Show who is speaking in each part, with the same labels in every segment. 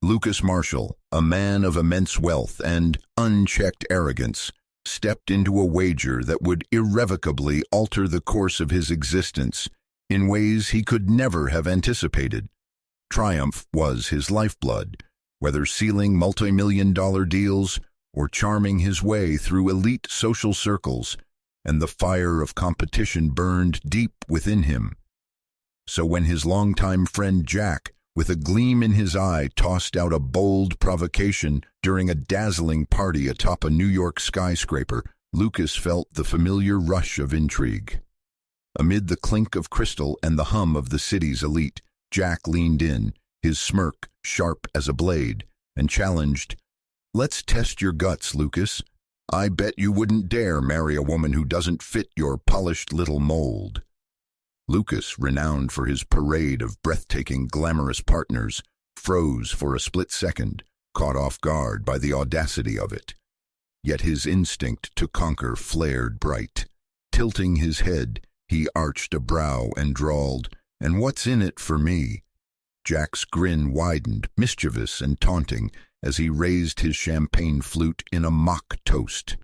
Speaker 1: Lucas Marshall, a man of immense wealth and unchecked arrogance, stepped into a wager that would irrevocably alter the course of his existence in ways he could never have anticipated. Triumph was his lifeblood, whether sealing multi-million-dollar deals or charming his way through elite social circles, and the fire of competition burned deep within him. So when his longtime friend Jack, with a gleam in his eye, tossed out a bold provocation during a dazzling party atop a New York skyscraper, Lucas felt the familiar rush of intrigue. Amid the clink of crystal and the hum of the city's elite, Jack leaned in, his smirk sharp as a blade, and challenged, "Let's test your guts, Lucas. I bet you wouldn't dare marry a woman who doesn't fit your polished little mold." Lucas, renowned for his parade of breathtaking, glamorous partners, froze for a split second, caught off guard by the audacity of it. Yet his instinct to conquer flared bright. Tilting his head, he arched a brow and drawled, "And what's in it for me?" Jack's grin widened, mischievous and taunting, as he raised his champagne flute in a mock toast.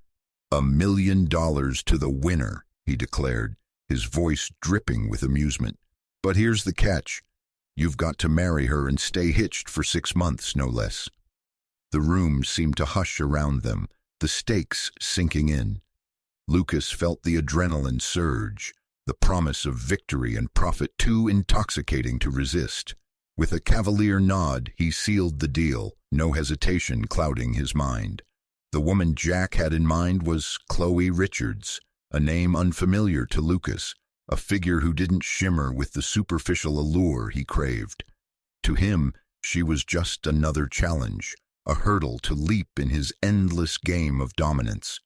Speaker 1: "$1 million to the winner," he declared, his voice dripping with amusement. "But here's the catch. You've got to marry her and stay hitched for 6 months, no less." The room seemed to hush around them, the stakes sinking in. Lucas felt the adrenaline surge, the promise of victory and profit too intoxicating to resist. With a cavalier nod, he sealed the deal, no hesitation clouding his mind. The woman Jack had in mind was Chloe Richards, a name unfamiliar to Lucas, a figure who didn't shimmer with the superficial allure he craved. To him, she was just another challenge, a hurdle to leap in his endless game of dominance.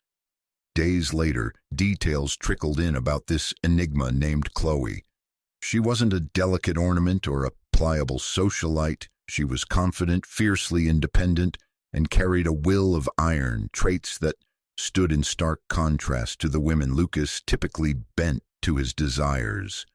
Speaker 1: Days later, details trickled in about this enigma named Chloe. She wasn't a delicate ornament or a pliable socialite. She was confident, fiercely independent, and carried a will of iron, traits that stood in stark contrast to the women Lucas typically bent to his desires.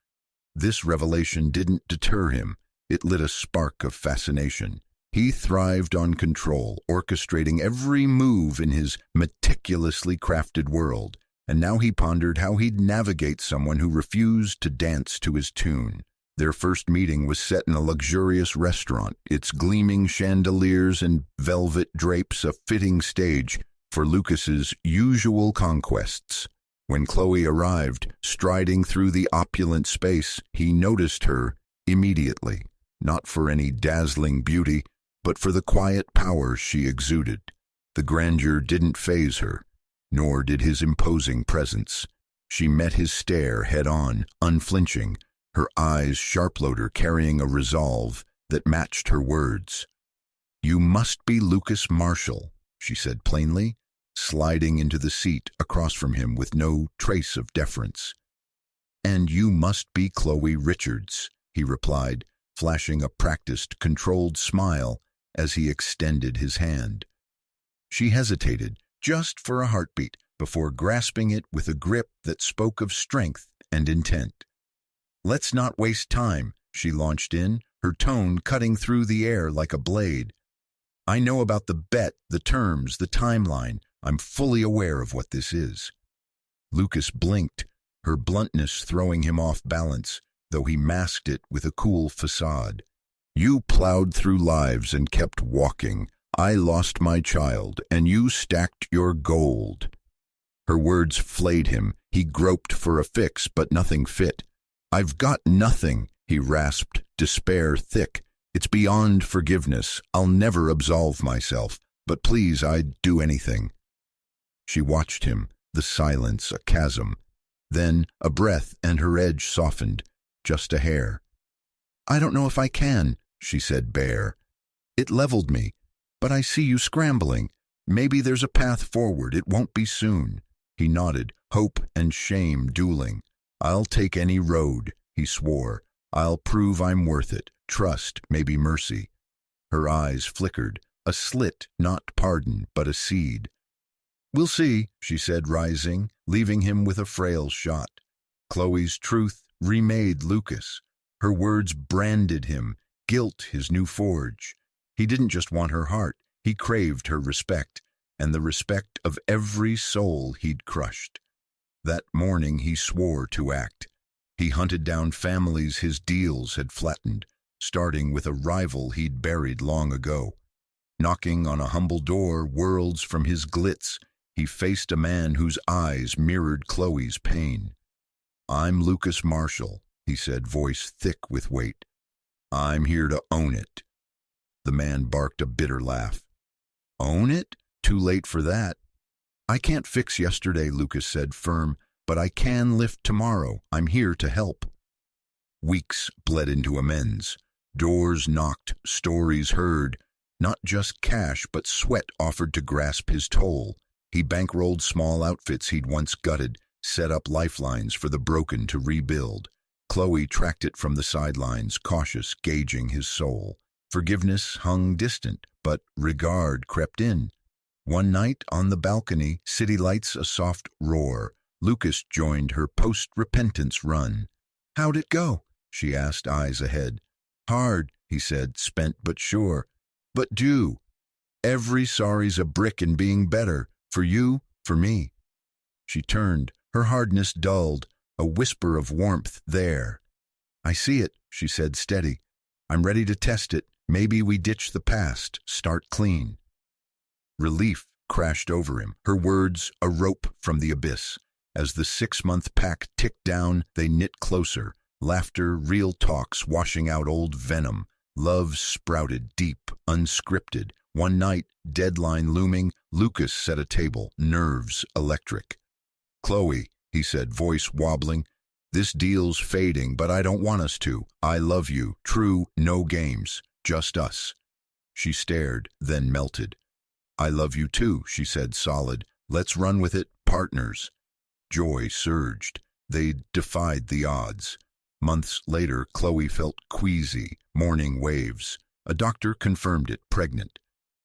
Speaker 1: This revelation didn't deter him. It lit a spark of fascination. He thrived on control, orchestrating every move in his meticulously crafted world, and now he pondered how he'd navigate someone who refused to dance to his tune. Their first meeting was set in a luxurious restaurant, its gleaming chandeliers and velvet drapes a fitting stage for Lucas's usual conquests. When Chloe arrived, striding through the opulent space, he noticed her immediately, not for any dazzling beauty, but for the quiet power she exuded. The grandeur didn't faze her, nor did his imposing presence. She met his stare head-on, unflinching, her eyes sharp-loader carrying a resolve that matched her words. "You must be Lucas Marshall," she said plainly, sliding into the seat across from him with no trace of deference. "And you must be Chloe Richards," he replied, flashing a practiced, controlled smile as he extended his hand. She hesitated, just for a heartbeat, before grasping it with a grip that spoke of strength and intent. "Let's not waste time," she launched in, her tone cutting through the air like a blade. "I know about the bet, the terms, the timeline. I'm fully aware of what this is." Lucas blinked, her bluntness throwing him off balance, though he masked it with a cool facade. "You plowed through lives and kept walking. I lost my child, and you stacked your gold." Her words flayed him. He groped for a fix, but nothing fit. "I've got nothing," he rasped, despair thick. "It's beyond forgiveness. I'll never absolve myself, but please, I'd do anything." She watched him, the silence a chasm. Then a breath and her edge softened, just a hair. "I don't know if I can," she said bare. "It leveled me, but I see you scrambling. Maybe there's a path forward. It won't be soon." He nodded, hope and shame dueling. "I'll take any road," he swore. "I'll prove I'm worth it. Trust, maybe mercy." Her eyes flickered, a slit, not pardon, but a seed. "We'll see," she said, rising, leaving him with a frail shot. Chloe's truth remade Lucas. Her words branded him, guilt his new forge. He didn't just want her heart, he craved her respect, and the respect of every soul he'd crushed. That morning he swore to act. He hunted down families his deals had flattened, starting with a rival he'd buried long ago. Knocking on a humble door worlds from his glitz, he faced a man whose eyes mirrored Chloe's pain. "I'm Lucas Marshall," he said, voice thick with weight. "I'm here to own it." The man barked a bitter laugh. "Own it? Too late for that." "I can't fix yesterday," Lucas said, firm, "but I can lift tomorrow. I'm here to help." Weeks bled into amends. Doors knocked, stories heard. Not just cash, but sweat offered to grasp his toll. He bankrolled small outfits he'd once gutted, set up lifelines for the broken to rebuild. Chloe tracked it from the sidelines, cautious, gauging his soul. Forgiveness hung distant, but regard crept in. One night on the balcony, city lights a soft roar. Lucas joined her post-repentance run. "How'd it go?" she asked, eyes ahead. "Hard," he said, spent but sure. "But do. Every sorry's a brick in being better. For you, for me." She turned, her hardness dulled, a whisper of warmth there. "I see it," she said, steady. "I'm ready to test it. Maybe we ditch the past, start clean." Relief crashed over him, her words a rope from the abyss. As the 6-month pack ticked down, they knit closer, laughter, real talks washing out old venom. Love sprouted deep, unscripted. One night, deadline looming, Lucas set a table, nerves electric. "Chloe," he said, voice wobbling, "this deal's fading, but I don't want us to. I love you, true, no games, just us." She stared, then melted. "I love you too," she said, solid. "Let's run with it, partners." Joy surged. They defied the odds. Months later, Chloe felt queasy, morning waves. A doctor confirmed it, pregnant.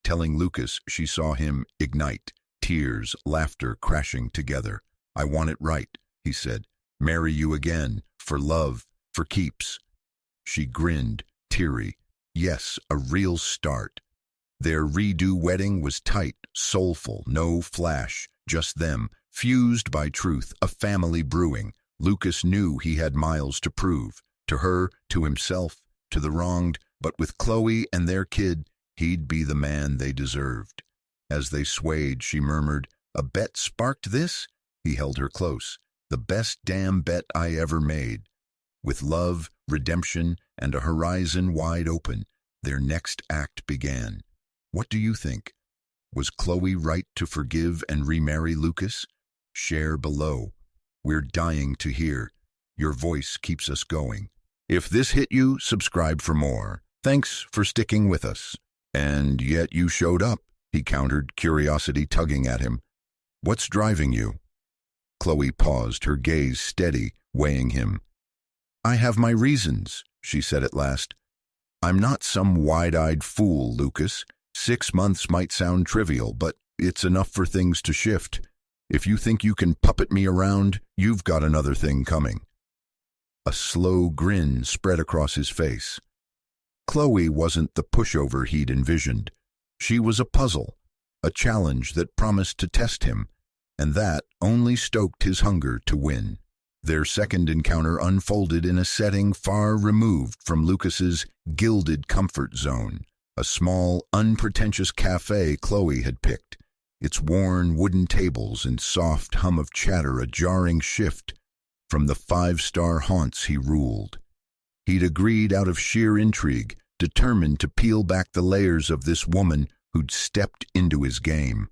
Speaker 1: Telling Lucas she saw him ignite, tears, laughter crashing together. "I want it right," he said. "Marry you again, for love, for keeps." She grinned, teary. Yes, a real start. Their redo wedding was tight, soulful, no flash, just them, fused by truth, a family brewing. Lucas knew he had miles to prove, to her, to himself, to the wronged, but with Chloe and their kid, he'd be the man they deserved. As they swayed, she murmured, "A bet sparked this?" He held her close. "The best damn bet I ever made." With love, redemption, and a horizon wide open, their next act began. What do you think? Was Chloe right to forgive and remarry Lucas? Share below. We're dying to hear. Your voice keeps us going. If this hit you, subscribe for more. Thanks for sticking with us. "And yet you showed up," he countered, curiosity tugging at him. "What's driving you?" Chloe paused, her gaze steady, weighing him. "I have my reasons," she said at last. "I'm not some wide-eyed fool, Lucas. 6 months might sound trivial, but it's enough for things to shift. If you think you can puppet me around, you've got another thing coming." A slow grin spread across his face. Chloe wasn't the pushover he'd envisioned. She was a puzzle, a challenge that promised to test him, and that only stoked his hunger to win. Their second encounter unfolded in a setting far removed from Lucas's gilded comfort zone, a small, unpretentious cafe Chloe had picked, its worn wooden tables and soft hum of chatter a jarring shift from the 5-star haunts he ruled. He'd agreed out of sheer intrigue, determined to peel back the layers of this woman who'd stepped into his game.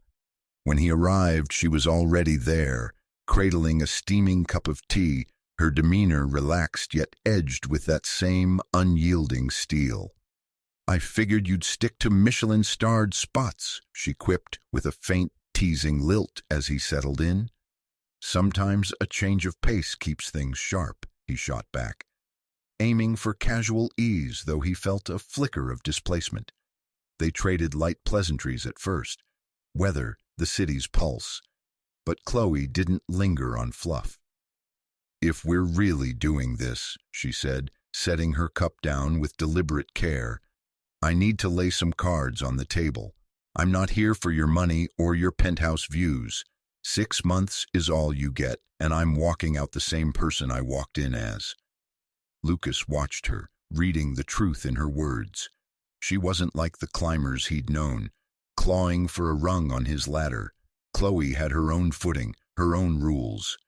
Speaker 1: When he arrived, she was already there, cradling a steaming cup of tea, her demeanor relaxed yet edged with that same unyielding steel. "I figured you'd stick to Michelin-starred spots," she quipped with a faint, teasing lilt as he settled in. "Sometimes a change of pace keeps things sharp," he shot back, aiming for casual ease, though he felt a flicker of displacement. They traded light pleasantries at first, weather, the city's pulse, but Chloe didn't linger on fluff. "If we're really doing this," she said, setting her cup down with deliberate care, I need to lay some cards on the table. I'm not here for your money or your penthouse views. 6 months is all you get, and I'm walking out the same person I walked in as." Lucas watched her, reading the truth in her words. She wasn't like the climbers he'd known, clawing for a rung on his ladder. Chloe had her own footing, her own rules.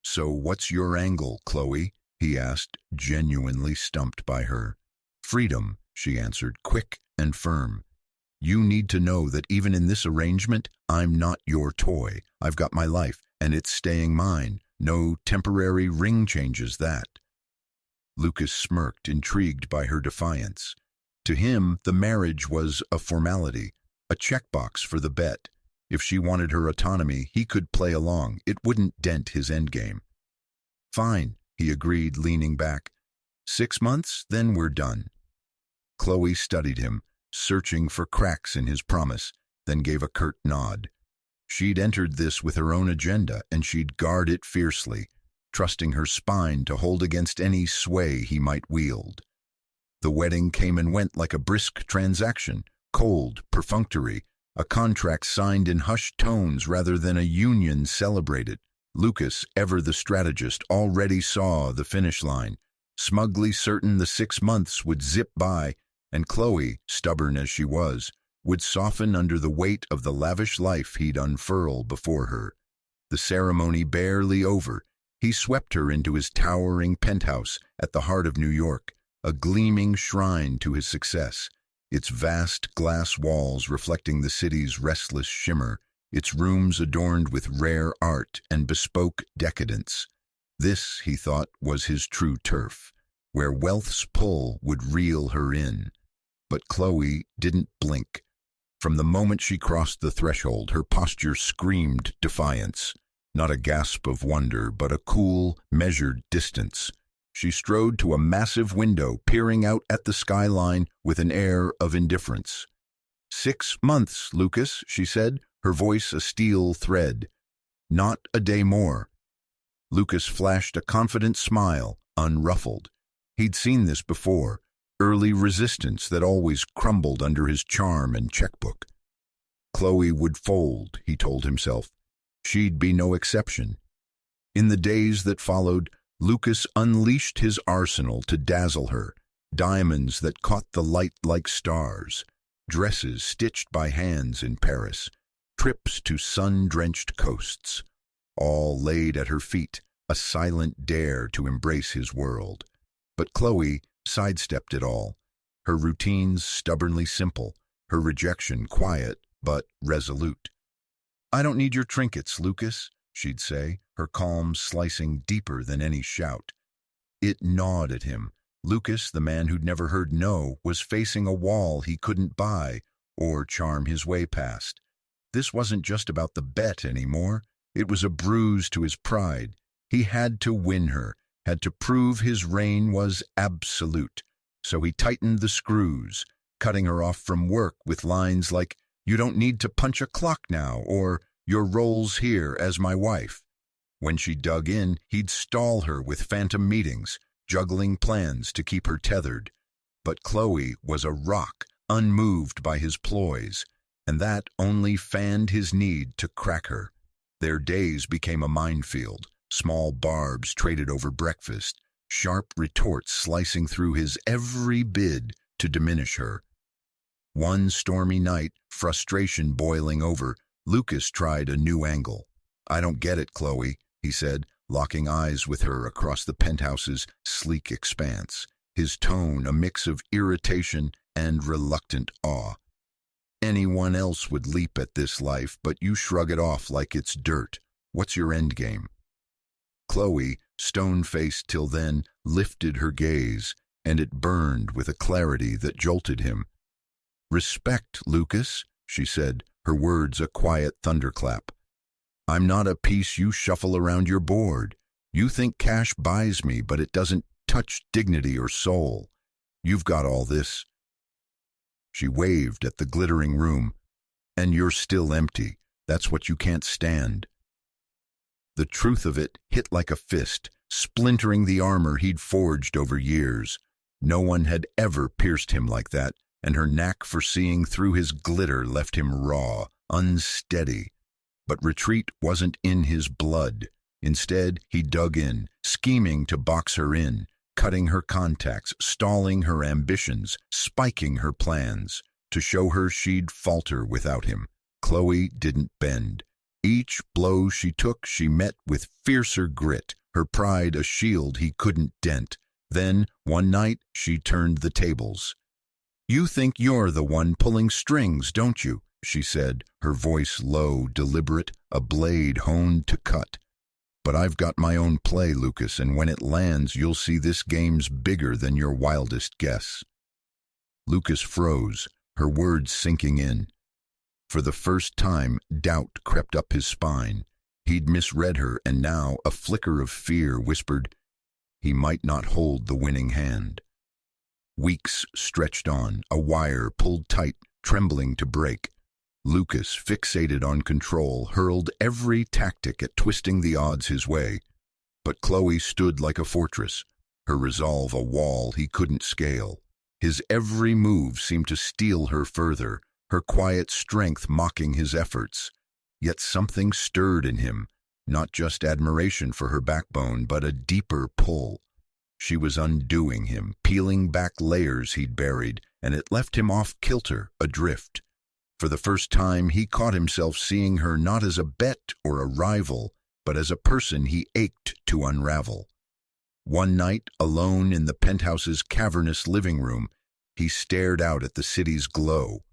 Speaker 1: "So what's your angle, Chloe?" he asked, genuinely stumped by her. "Freedom," she answered, quick and firm. "You need to know that even in this arrangement, I'm not your toy. I've got my life, and it's staying mine. No temporary ring changes that." Lucas smirked, intrigued by her defiance. To him, the marriage was a formality, a checkbox for the bet. If she wanted her autonomy, he could play along. It wouldn't dent his endgame. "Fine," he agreed, leaning back. 6 months, then we're done." Chloe studied him, searching for cracks in his promise, then gave a curt nod. She'd entered this with her own agenda, and she'd guard it fiercely, trusting her spine to hold against any sway he might wield. The wedding came and went like a brisk transaction, cold, perfunctory, a contract signed in hushed tones rather than a union celebrated. Lucas, ever the strategist, already saw the finish line, smugly certain the 6 months would zip by, and Chloe, stubborn as she was, would soften under the weight of the lavish life he'd unfurl before her. The ceremony barely over, he swept her into his towering penthouse at the heart of New York, a gleaming shrine to his success, its vast glass walls reflecting the city's restless shimmer, its rooms adorned with rare art and bespoke decadence. This, he thought, was his true turf, where wealth's pull would reel her in. But Chloe didn't blink. From the moment she crossed the threshold, her posture screamed defiance. Not a gasp of wonder, but a cool, measured distance. She strode to a massive window, peering out at the skyline with an air of indifference. 6 months, Lucas, she said, her voice a steel thread. Not a day more. Lucas flashed a confident smile, unruffled. He'd seen this before, early resistance that always crumbled under his charm and checkbook. Chloe would fold, he told himself. She'd be no exception. In the days that followed, Lucas unleashed his arsenal to dazzle her, diamonds that caught the light like stars, dresses stitched by hands in Paris, trips to sun-drenched coasts, all laid at her feet, a silent dare to embrace his world. But Chloe sidestepped it all, her routines stubbornly simple, her rejection quiet but resolute. "I don't need your trinkets, Lucas," she'd say, her calm slicing deeper than any shout. It gnawed at him. Lucas, the man who'd never heard no, was facing a wall he couldn't buy or charm his way past. This wasn't just about the bet anymore. It was a bruise to his pride. He had to win her, had to prove his reign was absolute. So he tightened the screws, cutting her off from work with lines like, "You don't need to punch a clock now," or "Your role's here as my wife." When she dug in, he'd stall her with phantom meetings, juggling plans to keep her tethered. But Chloe was a rock, unmoved by his ploys, and that only fanned his need to crack her. Their days became a minefield, small barbs traded over breakfast, sharp retorts slicing through his every bid to diminish her. One stormy night, frustration boiling over, Lucas tried a new angle. "I don't get it, Chloe," he said, locking eyes with her across the penthouse's sleek expanse, his tone a mix of irritation and reluctant awe. "Anyone else would leap at this life, but you shrug it off like it's dirt. What's your endgame?" Chloe, stone-faced till then, lifted her gaze, and it burned with a clarity that jolted him. "Respect, Lucas," she said, her words a quiet thunderclap. "I'm not a piece you shuffle around your board. You think cash buys me, but it doesn't touch dignity or soul. You've got all this." She waved at the glittering room. "And you're still empty. That's what you can't stand." The truth of it hit like a fist, splintering the armor he'd forged over years. No one had ever pierced him like that, and her knack for seeing through his glitter left him raw, unsteady. But retreat wasn't in his blood. Instead, he dug in, scheming to box her in, cutting her contacts, stalling her ambitions, spiking her plans, to show her she'd falter without him. Chloe didn't bend. Each blow she took she met with fiercer grit, her pride a shield he couldn't dent. Then, one night, she turned the tables. "You think you're the one pulling strings, don't you?" she said, her voice low, deliberate, a blade honed to cut. "But I've got my own play, Lucas, and when it lands you'll see this game's bigger than your wildest guess." Lucas froze, her words sinking in. For the first time, doubt crept up his spine. He'd misread her, and now a flicker of fear whispered he might not hold the winning hand. Weeks stretched on, a wire pulled tight, trembling to break. Lucas, fixated on control, hurled every tactic at twisting the odds his way. But Chloe stood like a fortress, her resolve a wall he couldn't scale. His every move seemed to steal her further, her quiet strength mocking his efforts. Yet something stirred in him, not just admiration for her backbone, but a deeper pull. She was undoing him, peeling back layers he'd buried, and it left him off kilter, adrift. For the first time, he caught himself seeing her not as a bet or a rival, but as a person he ached to unravel. One night, alone in the penthouse's cavernous living room, he stared out at the city's glow.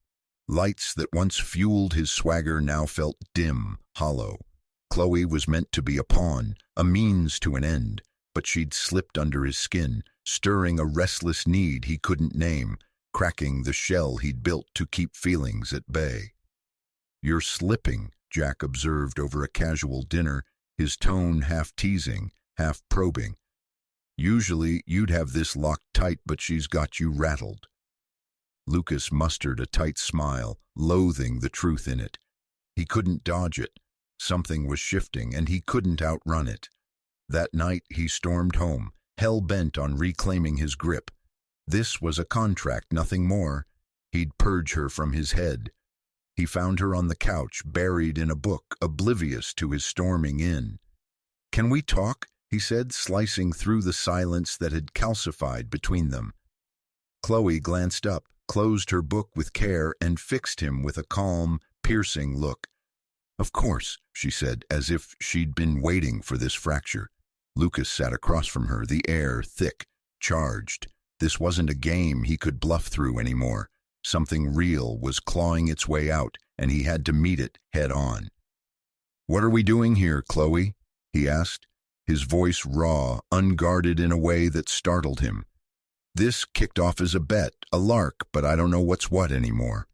Speaker 1: Lights that once fueled his swagger now felt dim, hollow. Chloe was meant to be a pawn, a means to an end, but she'd slipped under his skin, stirring a restless need he couldn't name, cracking the shell he'd built to keep feelings at bay. "You're slipping," Jack observed over a casual dinner, his tone half teasing, half probing. "Usually you'd have this locked tight, but she's got you rattled." Lucas mustered a tight smile, loathing the truth in it. He couldn't dodge it. Something was shifting, and he couldn't outrun it. That night he stormed home, hell-bent on reclaiming his grip. This was a contract, nothing more. He'd purge her from his head. He found her on the couch, buried in a book, oblivious to his storming in. "Can we talk?" he said, slicing through the silence that had calcified between them. Chloe glanced up, closed her book with care, and fixed him with a calm, piercing look. "Of course," she said, as if she'd been waiting for this fracture. Lucas sat across from her, the air thick, charged. This wasn't a game he could bluff through anymore. Something real was clawing its way out, and he had to meet it head on. "What are we doing here, Chloe?" he asked, his voice raw, unguarded in a way that startled him. "This kicked off as a bet, a lark, but I don't know what's what anymore."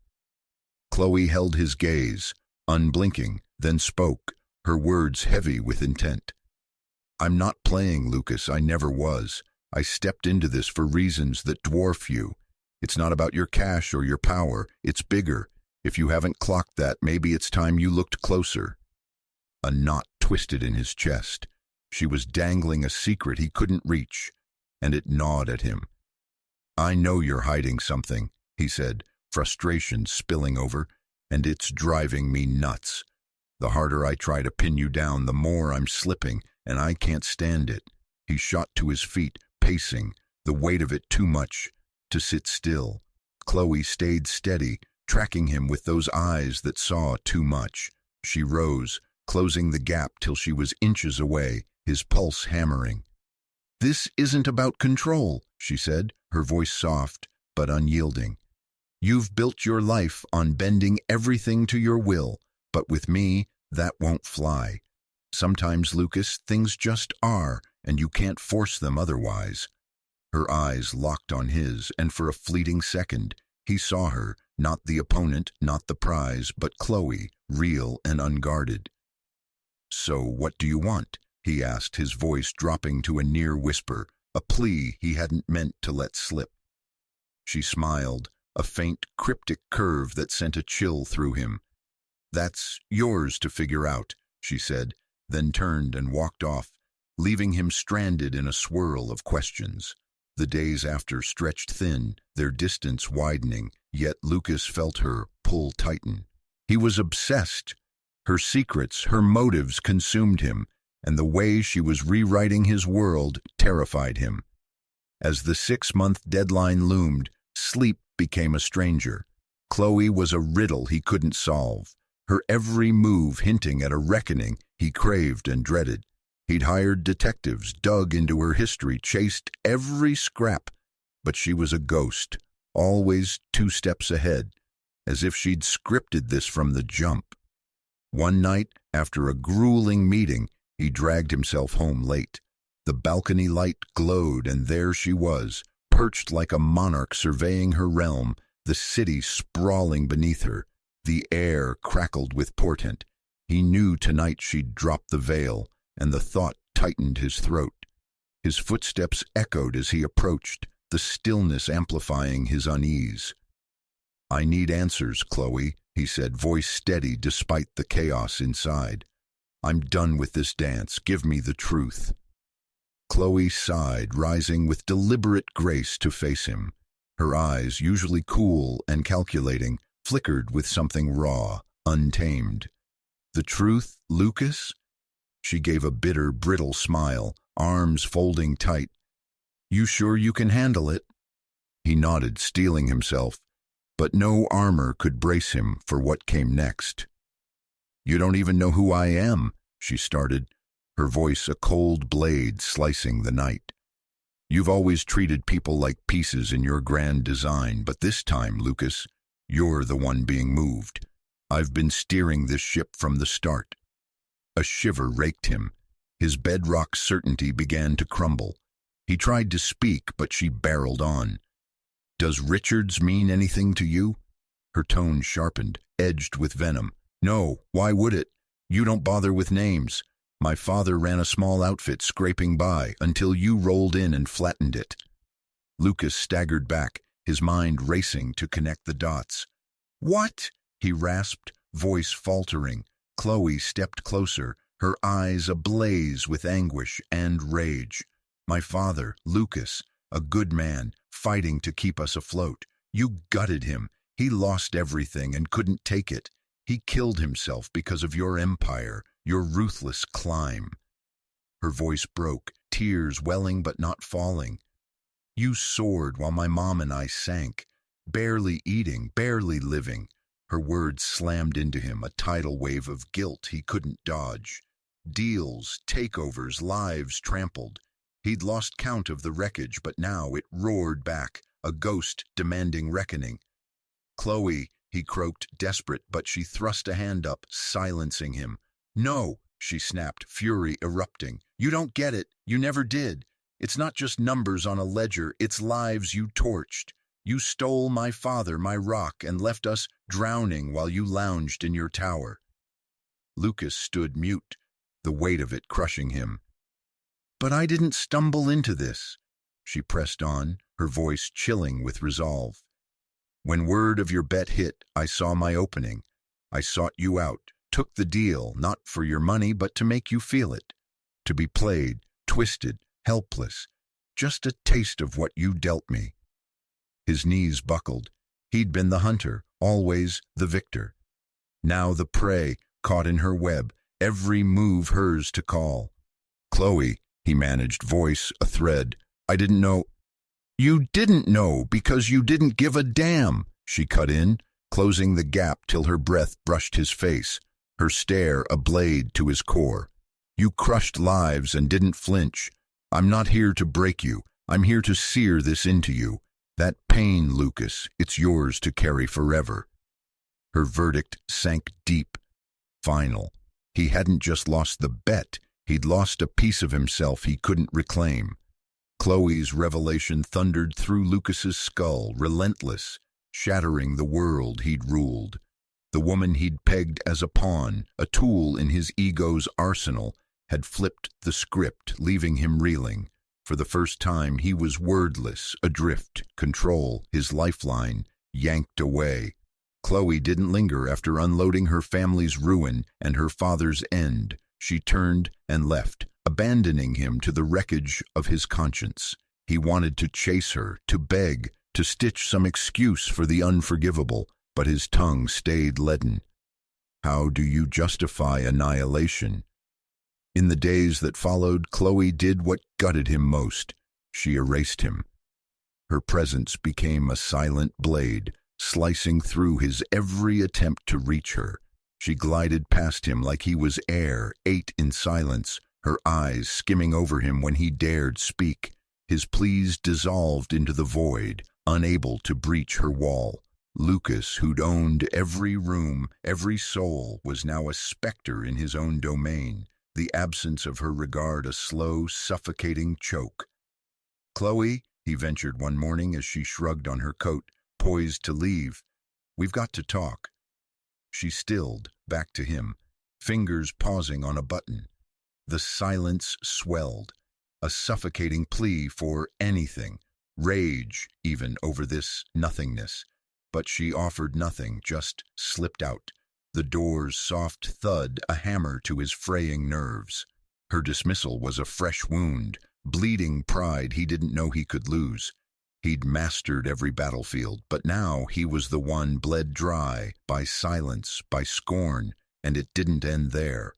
Speaker 1: Chloe held his gaze, unblinking, then spoke, her words heavy with intent. "I'm not playing, Lucas, I never was. I stepped into this for reasons that dwarf you. It's not about your cash or your power, it's bigger. If you haven't clocked that, maybe it's time you looked closer." A knot twisted in his chest. She was dangling a secret he couldn't reach, and it gnawed at him. "I know you're hiding something," he said, frustration spilling over, "and it's driving me nuts. The harder I try to pin you down, the more I'm slipping, and I can't stand it." He shot to his feet, pacing, the weight of it too much to sit still. Chloe stayed steady, tracking him with those eyes that saw too much. She rose, closing the gap till she was inches away, his pulse hammering. "This isn't about control," she said, her voice soft but unyielding. "You've built your life on bending everything to your will, but with me, that won't fly. Sometimes, Lucas, things just are, and you can't force them otherwise." Her eyes locked on his, and for a fleeting second, he saw her, not the opponent, not the prize, but Chloe, real and unguarded. "So what do you want?" he asked, his voice dropping to a near whisper, a plea he hadn't meant to let slip. She smiled, a faint, cryptic curve that sent a chill through him. "That's yours to figure out," she said, then turned and walked off, leaving him stranded in a swirl of questions. The days after stretched thin, their distance widening, yet Lucas felt her pull tighten. He was obsessed. Her secrets, her motives consumed him, and the way she was rewriting his world terrified him. As the 6-month deadline loomed, sleep became a stranger. Chloe was a riddle he couldn't solve, her every move hinting at a reckoning he craved and dreaded. He'd hired detectives, dug into her history, chased every scrap, but she was a ghost, always 2 steps ahead, as if she'd scripted this from the jump. One night, after a grueling meeting, he dragged himself home late. The balcony light glowed, and there she was, perched like a monarch surveying her realm, the city sprawling beneath her. The air crackled with portent. He knew tonight she'd drop the veil, and the thought tightened his throat. His footsteps echoed as he approached, the stillness amplifying his unease. "I need answers, Chloe," he said, voice steady despite the chaos inside. "I'm done with this dance. Give me the truth." Chloe sighed, rising with deliberate grace to face him. Her eyes, usually cool and calculating, flickered with something raw, untamed. "The truth, Lucas?" She gave a bitter, brittle smile, arms folding tight. "You sure you can handle it?" He nodded, steeling himself, but no armor could brace him for what came next. "You don't even know who I am," she started, her voice a cold blade slicing the night. "You've always treated people like pieces in your grand design, but this time, Lucas, you're the one being moved. I've been steering this ship from the start." A shiver raked him. His bedrock certainty began to crumble. He tried to speak, but she barreled on. "Does Richards mean anything to you?" Her tone sharpened, edged with venom. "No, why would it? You don't bother with names. My father ran a small outfit scraping by until you rolled in and flattened it." Lucas staggered back, his mind racing to connect the dots. "What?" he rasped, voice faltering. Chloe stepped closer, her eyes ablaze with anguish and rage. "My father, Lucas, a good man, fighting to keep us afloat. You gutted him. He lost everything and couldn't take it. He killed himself because of your empire, your ruthless climb." Her voice broke, tears welling but not falling. "You soared while my mom and I sank, barely eating, barely living." Her words slammed into him, a tidal wave of guilt he couldn't dodge. Deals, takeovers, lives trampled. He'd lost count of the wreckage, but now it roared back, a ghost demanding reckoning. "Chloe," he croaked, desperate, but she thrust a hand up, silencing him. "No," she snapped, fury erupting. "You don't get it. You never did. It's not just numbers on a ledger, it's lives you torched. You stole my father, my rock, and left us drowning while you lounged in your tower." Lucas stood mute, the weight of it crushing him. "But I didn't stumble into this," she pressed on, her voice chilling with resolve. "When word of your bet hit, I saw my opening. I sought you out, took the deal, not for your money, but to make you feel it. To be played, twisted, helpless. Just a taste of what you dealt me." His knees buckled. He'd been the hunter, always the victor. Now the prey, caught in her web, every move hers to call. "Chloe," he managed, voice a thread. "I didn't know." "You didn't know because you didn't give a damn," she cut in, closing the gap till her breath brushed his face, her stare a blade to his core. "You crushed lives and didn't flinch. I'm not here to break you. I'm here to sear this into you. That pain, Lucas, it's yours to carry forever." Her verdict sank deep, final. He hadn't just lost the bet, he'd lost a piece of himself he couldn't reclaim. Chloe's revelation thundered through Lucas's skull, relentless, shattering the world he'd ruled. The woman he'd pegged as a pawn, a tool in his ego's arsenal, had flipped the script, leaving him reeling. For the first time, he was wordless, adrift, control, his lifeline, yanked away. Chloe didn't linger after unloading her family's ruin and her father's end. She turned and left, abandoning him to the wreckage of his conscience. He wanted to chase her, to beg, to stitch some excuse for the unforgivable, but his tongue stayed leaden. How do you justify annihilation? In the days that followed, Chloe did what gutted him most. She erased him. Her presence became a silent blade, slicing through his every attempt to reach her. She glided past him like he was air, ate in silence, her eyes skimming over him when he dared speak. His pleas dissolved into the void, unable to breach her wall. Lucas, who'd owned every room, every soul, was now a specter in his own domain, the absence of her regard a slow, suffocating choke. "Chloe," he ventured one morning as she shrugged on her coat, poised to leave, "we've got to talk." She stilled, back to him, fingers pausing on a button. The silence swelled, a suffocating plea for anything, rage even over this nothingness. But she offered nothing, just slipped out, the door's soft thud a hammer to his fraying nerves. Her dismissal was a fresh wound, bleeding pride he didn't know he could lose. He'd mastered every battlefield, but now he was the one bled dry by silence, by scorn, and it didn't end there.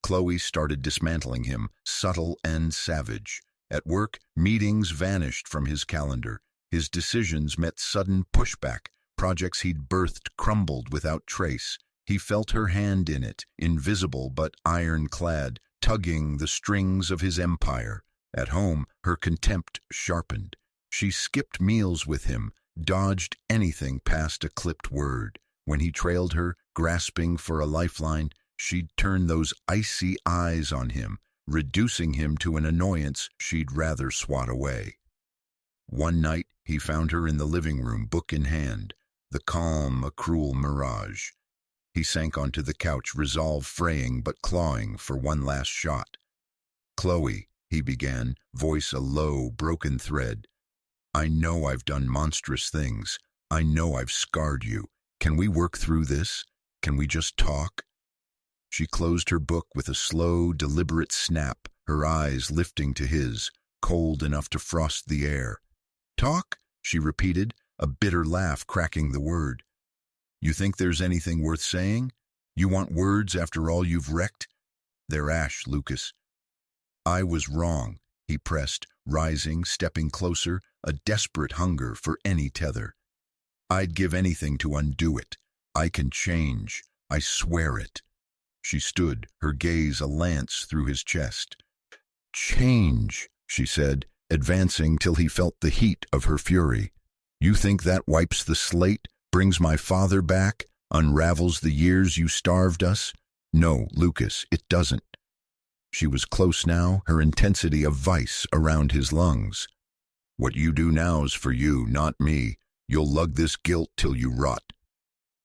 Speaker 1: Chloe started dismantling him, subtle and savage. At work, meetings vanished from his calendar. His decisions met sudden pushback. Projects he'd birthed crumbled without trace. He felt her hand in it, invisible but ironclad, tugging the strings of his empire. At home, her contempt sharpened. She skipped meals with him, dodged anything past a clipped word. When he trailed her, grasping for a lifeline, she'd turn those icy eyes on him, reducing him to an annoyance she'd rather swat away. One night, he found her in the living room, book in hand, the calm a cruel mirage. He sank onto the couch, resolve fraying but clawing for one last shot. "Chloe," he began, voice a low, broken thread, "I know I've done monstrous things. I know I've scarred you. Can we work through this? Can we just talk?" She closed her book with a slow, deliberate snap, her eyes lifting to his, cold enough to frost the air. "Talk?" she repeated, a bitter laugh cracking the word. "You think there's anything worth saying? You want words after all you've wrecked? They're ash, Lucas." "I was wrong," he pressed, rising, stepping closer, a desperate hunger for any tether. "I'd give anything to undo it. I can change. I swear it." She stood, her gaze a lance through his chest. "Change," she said, advancing till he felt the heat of her fury. "You think that wipes the slate, brings my father back, unravels the years you starved us? No, Lucas, it doesn't." She was close now, her intensity a vice around his lungs. "What you do now's for you, not me. You'll lug this guilt till you rot."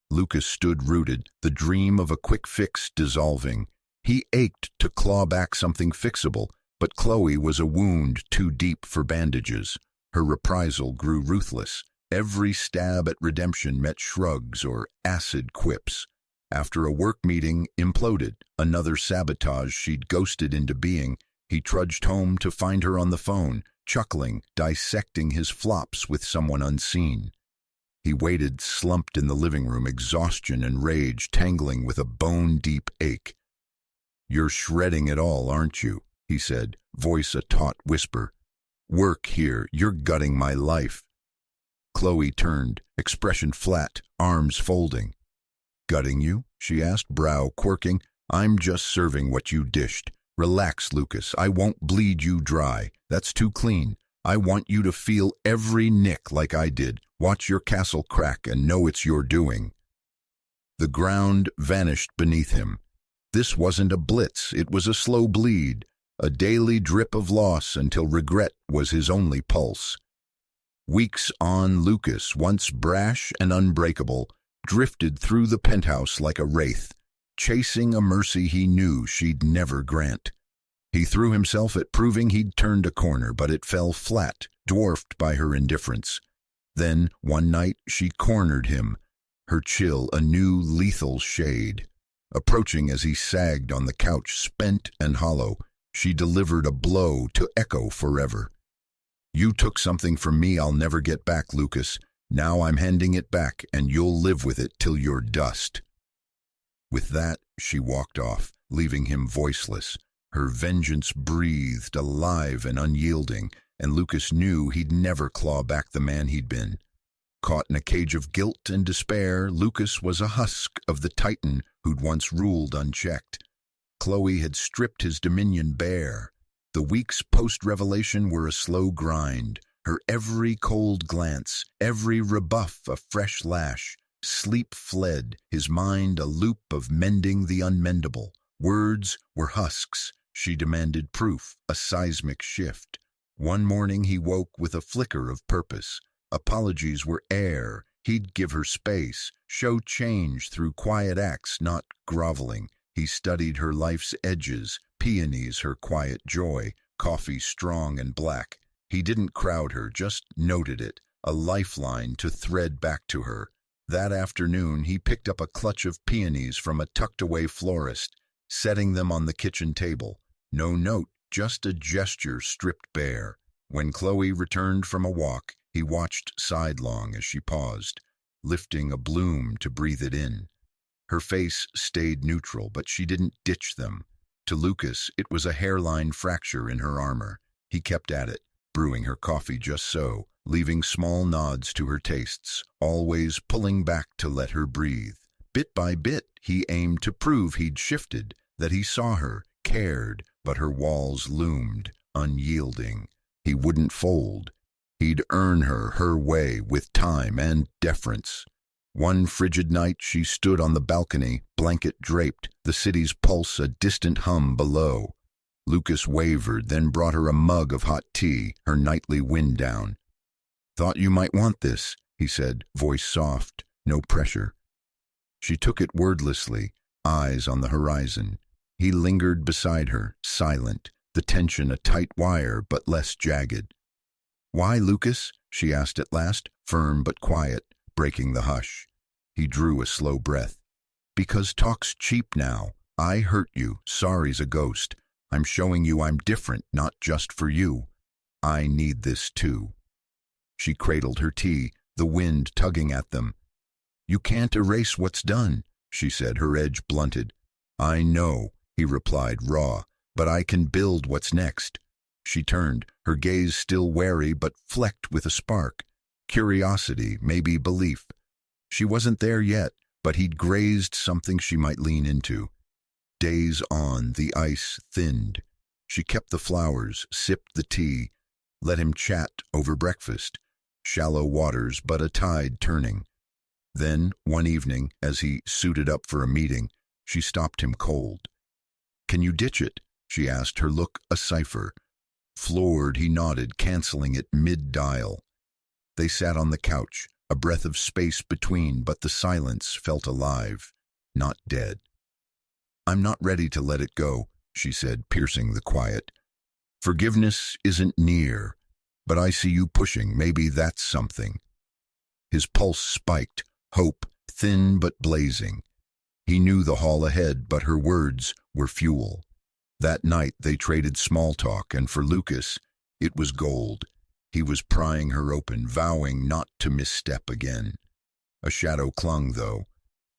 Speaker 1: Lucas stood rooted, the dream of a quick fix dissolving. He ached to claw back something fixable, but Chloe was a wound too deep for bandages. Her reprisal grew ruthless. Every stab at redemption met shrugs or acid quips. After a work meeting imploded, another sabotage she'd ghosted into being, he trudged home to find her on the phone, chuckling, dissecting his flops with someone unseen. He waited, slumped in the living room, exhaustion and rage tangling with a bone-deep ache. "You're shredding it all, aren't you?" he said, voice a taut whisper. "Work here, you're gutting my life." Chloe turned, expression flat, arms folding. "Gutting you?" she asked, brow quirking. "I'm just serving what you dished. Relax, Lucas, I won't bleed you dry. That's too clean. I want you to feel every nick like I did. Watch your castle crack and know it's your doing." The ground vanished beneath him. This wasn't a blitz, it was a slow bleed, a daily drip of loss until regret was his only pulse. Weeks on, Lucas, once brash and unbreakable, drifted through the penthouse like a wraith, chasing a mercy he knew she'd never grant. He threw himself at proving he'd turned a corner, but it fell flat, dwarfed by her indifference. Then, one night, she cornered him, her chill a new lethal shade. Approaching as he sagged on the couch, spent and hollow, she delivered a blow to echo forever. You took something from me I'll never get back, Lucas. Now I'm handing it back, and you'll live with it till you're dust." With that, she walked off, leaving him voiceless. Her vengeance breathed, alive and unyielding, and Lucas knew he'd never claw back the man he'd been. Caught in a cage of guilt and despair, Lucas was a husk of the titan who'd once ruled unchecked. Chloe had stripped his dominion bare. The weeks post-revelation were a slow grind, her every cold glance, every rebuff a fresh lash. Sleep fled, his mind a loop of mending the unmendable. Words were husks. She demanded proof, a seismic shift. One morning he woke with a flicker of purpose. Apologies were air. He'd give her space, show change through quiet acts, not groveling. He studied her life's edges, peonies her quiet joy, coffee strong and black. He didn't crowd her, just noted it, a lifeline to thread back to her. That afternoon he picked up a clutch of peonies from a tucked-away florist, setting them on the kitchen table. No note, just a gesture stripped bare. When Chloe returned from a walk, he watched sidelong as she paused, lifting a bloom to breathe it in. Her face stayed neutral, but she didn't ditch them. To Lucas, it was a hairline fracture in her armor. He kept at it, brewing her coffee just so, leaving small nods to her tastes, always pulling back to let her breathe. Bit by bit, he aimed to prove he'd shifted, that he saw her, cared, but her walls loomed, unyielding. He wouldn't fold. He'd earn her way, with time and deference. One frigid night she stood on the balcony, blanket draped, the city's pulse a distant hum below. Lucas wavered, then brought her a mug of hot tea, her nightly wind down. "Thought you might want this," he said, voice soft, no pressure. She took it wordlessly, eyes on the horizon. He lingered beside her, silent, the tension a tight wire but less jagged. "Why, Lucas?" she asked at last, firm but quiet, breaking the hush. He drew a slow breath. "Because talk's cheap now. I hurt you, sorry's a ghost. I'm showing you I'm different, not just for you. I need this too." She cradled her tea, the wind tugging at them. "You can't erase what's done," she said, her edge blunted. "I know," he replied, raw, "but I can build what's next." She turned, her gaze still wary but flecked with a spark. Curiosity, maybe belief. She wasn't there yet, but he'd grazed something she might lean into. Days on, the ice thinned. She kept the flowers, sipped the tea, let him chat over breakfast. Shallow waters, but a tide turning. Then, one evening, as he suited up for a meeting, she stopped him cold. "Can you ditch it?" she asked, her look a cipher. Floored, he nodded, canceling it mid-dial. They sat on the couch, a breath of space between, but the silence felt alive, not dead. "I'm not ready to let it go," she said, piercing the quiet. "Forgiveness isn't near, but I see you pushing. Maybe that's something." His pulse spiked, hope, thin but blazing. He knew the haul ahead, but her words were fuel. That night they traded small talk, and for Lucas, it was gold. He was prying her open, vowing not to misstep again. A shadow clung, though.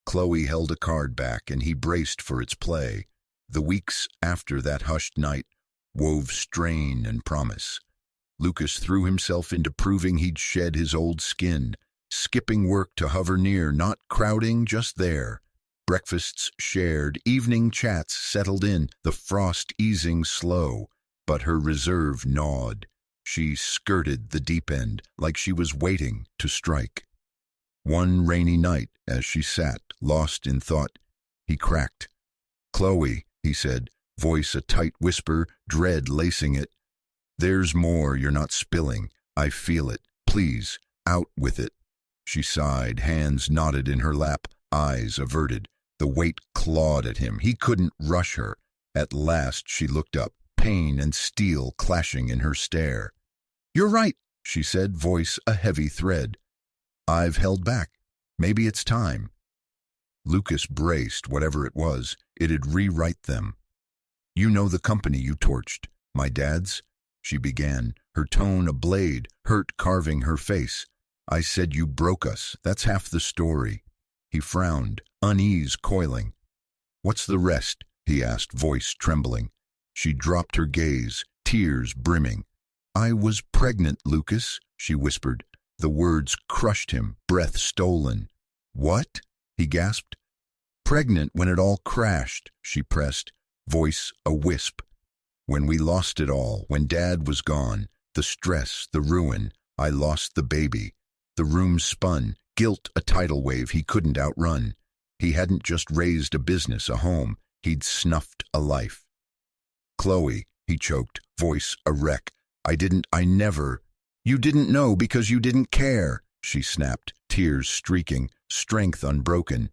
Speaker 1: Chloe held a card back, and he braced for its play. The weeks after that hushed night wove strain and promise. Lucas threw himself into proving he'd shed his old skin, skipping work to hover near, not crowding, just there. Breakfasts shared, evening chats settled in, the frost easing slow, but her reserve gnawed. She skirted the deep end, like she was waiting to strike. One rainy night, as she sat, lost in thought, he cracked. "Chloe," he said, voice a tight whisper, dread lacing it. "There's more you're not spilling. I feel it. Please, out with it." She sighed, hands knotted in her lap, eyes averted. The weight clawed at him. He couldn't rush her. At last she looked up, pain and steel clashing in her stare. "You're right," she said, voice a heavy thread. "I've held back. Maybe it's time." Lucas braced, whatever it was. It'd rewrite them. "You know the company you torched. My dad's?" she began, her tone a blade, hurt carving her face. "I said you broke us. That's half the story." He frowned, unease coiling. "What's the rest?" he asked, voice trembling. She dropped her gaze, tears brimming. "I was pregnant, Lucas," she whispered. The words crushed him, breath stolen. "What?" he gasped. "Pregnant when it all crashed," she pressed, voice a wisp. "When we lost it all, when Dad was gone, the stress, the ruin, I lost the baby." The room spun, guilt a tidal wave he couldn't outrun. He hadn't just raised a business, a home, he'd snuffed a life. "Chloe," he choked, voice a wreck. I never." "You didn't know because you didn't care," she snapped, tears streaking, strength unbroken.